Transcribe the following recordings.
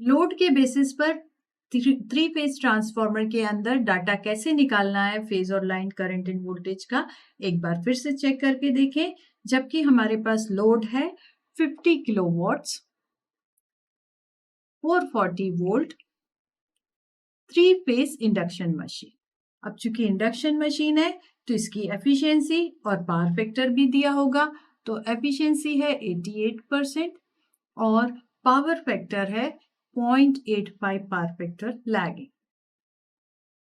Load के basis पर three phase transformer के अंदर डाटा कैसे निकालना है फेज और लाइन करंट एंड वोल्टेज का एक बार फिर से चेक करके देखें। जबकि हमारे पास लोड है 50 kilowatts, 440 volt, three phase induction machine. अब चूंकि इंडक्शन मशीन है तो इसकी एफिशिएंसी और पावर फैक्टर भी दिया होगा। तो एफिशिएंसी है 88% और पावर फैक्टर है 0.85 पावर फैक्टर लैगिंग।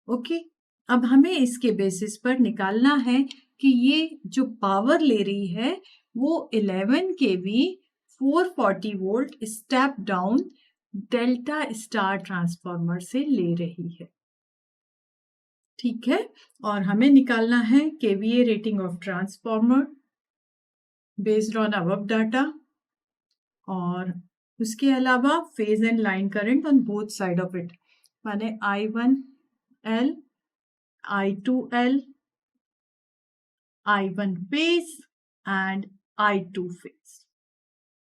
ओके, अब हमें इसके बेसिस पर निकालना है कि ये जो पावर ले रही है वो 11 केवी 440 volt step down delta star transformer से ले रही है। ठीक है, और हमें निकालना है KVA rating of transformer based on above data, और उसके अलावा phase and line current on both side of it, माने I1L, I2L, I1 phase and I2 phase.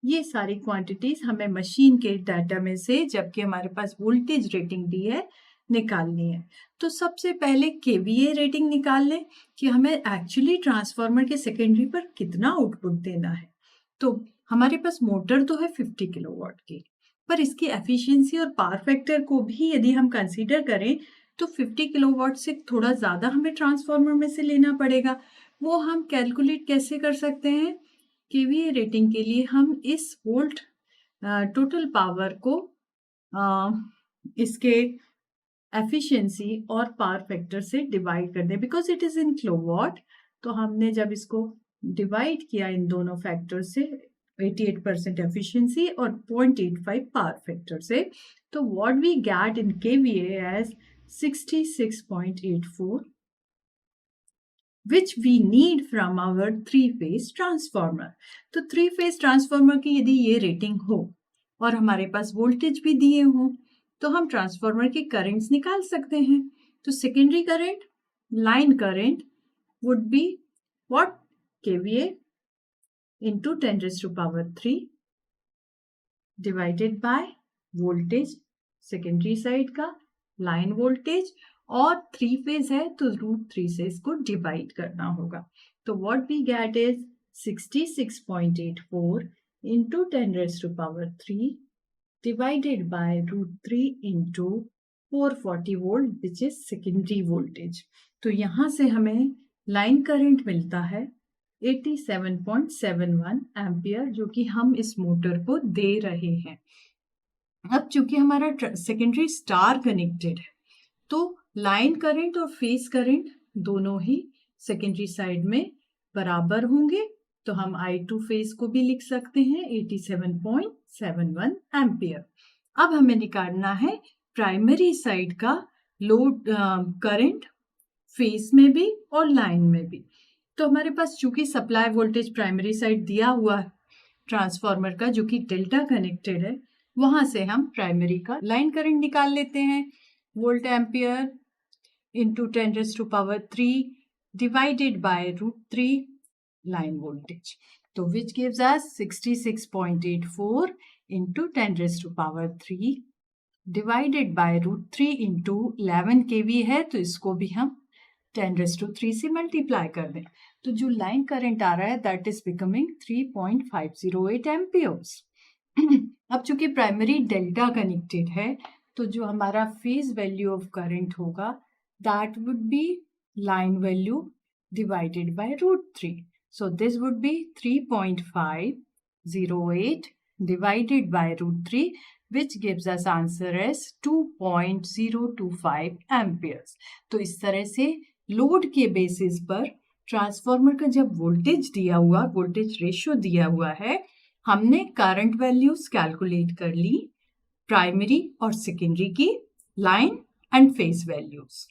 ये सारी क्वांटिटीज हमें मशीन के डाटा में से, जबकि हमारे पास वोल्टेज रेटिंग दी है, निकालनी है। तो सबसे पहले केवीए रेटिंग निकाल लें कि हमें एक्चुअली ट्रांसफार्मर के सेकेंडरी पर कितना आउटपुट देना है। तो हमारे पास मोटर तो है 50 किलोवाट की, पर इसकी एफिशिएंसी और पावर फैक्टर को भी यदि हम कंसीडर करें तो 50 किलोवाट से थोड़ा ज़्यादा हमें ट्रांसफार्मर में से लेना पड़ेगा। वो हम कैलकुलेट कैसे कर सकते हैं? केवीए रेटिंग के लिए हम इस वोल्ट टोटल पावर को इसके एफिशिएंसी और पावर फैक्टर से डिवाइड कर दें, because it is in kilowatt. तो हमने जब इसको डिवाइड किया इन दोनों फैक्टर से, 88% एफिशिएंसी और 0.85 पावर फैक्टर से, तो what we get in kVA as 66.84 which we need from our three-phase transformer। तो थ्री फेज ट्रांसफार्मर की यदि ये रेटिंग हो और हमारे पास वोल्टेज भी दिए हो तो हम ट्रांसफार्मर के करंट्स निकाल सकते हैं। तो secondary current, line current would be what? KVA into 10 raised to power 3 divided by voltage secondary side का, लाइन वोल्टेज, और थ्री फेज है तो √3 से इसको डिवाइड करना होगा। तो what we get is 66.84 into 10 raised to power 3 divided by √3 into 440 volt which is secondary voltage. तो यहाँ से हमें लाइन करंट मिलता है 87.71 एम्पियर, जो कि हम इस मोटर को दे रहे हैं। अब चूंकि हमारा सेकेंडरी स्टार कनेक्टेड है तो लाइन करंट और फेज करंट दोनों ही सेकेंडरी साइड में बराबर होंगे। तो हम I2 फेज को भी लिख सकते हैं 87.71 एम्पियर। अब हमें निकालना है प्राइमरी साइड का लोड करंट, फेज में भी और लाइन में भी। तो हमारे पास चूंकि सप्लाई वोल्टेज प्राइमरी साइड दिया हुआ है ट्रांसफार्मर का, जो कि डेल्टा कनेक्टेड है, वहां से हम प्राइमरी का लाइन करंट निकाल लेते हैं। Volt ampere into 10 raised to power 3 divided by √3 line voltage. तो which gives us 66.84 into 10 raised to power 3 divided by √3 into 11 kV है, तो इसको भी हम 10 raised to 3 से मल्टीप्लाई कर दें। तो जो लाइन करंट आ रहा है दैट इज बिकमिंग 3.508 एम्पियर्स। अब चूंकि प्राइमरी डेल्टा कनेक्टेड है तो जो हमारा फेज वैल्यू ऑफ करंट होगा that would be line value divided by √3. So this would be 3.508 divided by √3, which gives us answer as 2.025 amperes. तो इस तरह से लोड के बेसिस पर ट्रांसफार्मर का जब वोल्टेज दिया हुआ, वोल्टेज रेशियो दिया हुआ है, हमने करंट वैल्यूज कैलकुलेट कर ली, प्राइमरी और सेकेंडरी की, लाइन एंड फेज वैल्यूज।